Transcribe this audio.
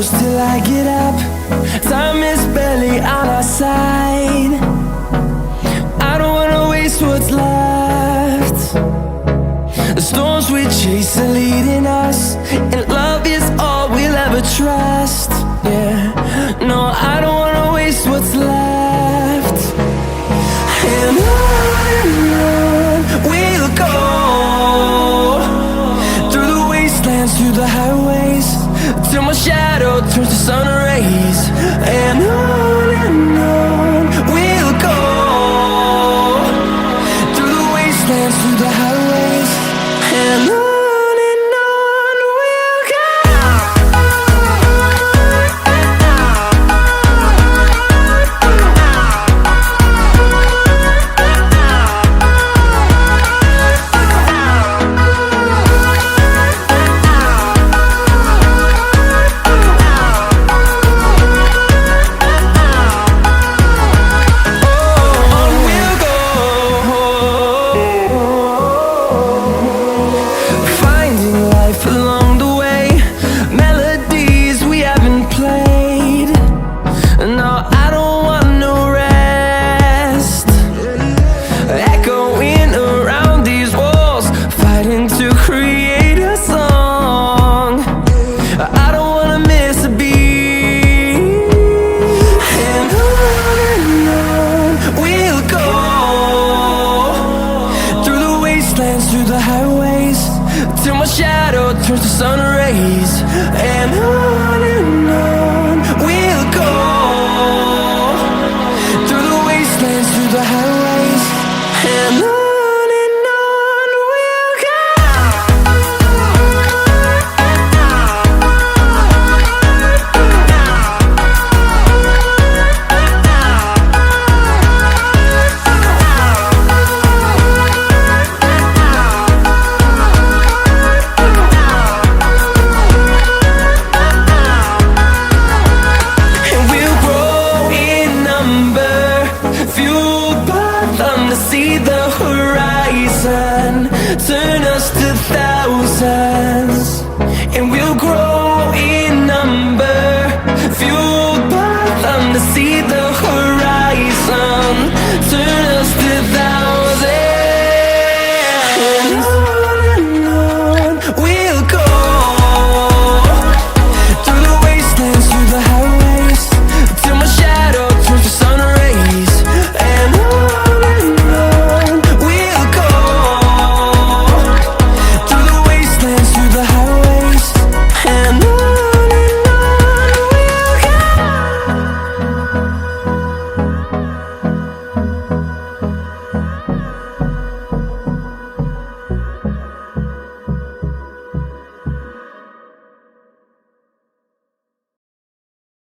close till I get up. Time is barely on our side. I don't wanna waste what's left. The storms we chase are leading us, and love is all we'll ever trust. Yeah, no, I don't wanna waste what's left. And on we'll go, through the wastelands, through the highways, till my shadow turns to sun rays. And on we'll go, through the wastelands, through the highways, and on we'll go. Along the way, melodies we haven't played. No, I don't want no rest. Echoing around these walls, fighting to create a song. I don't wanna miss a beat. And on we'll go, through the wastelands, through the highways, till my shadow turns to sun rays. And on we'll go, through the wastelands, through the highways, and on we'll go. See the horizon, turn us to thousands, and we'll grow in number, fueled by them to see the horizon.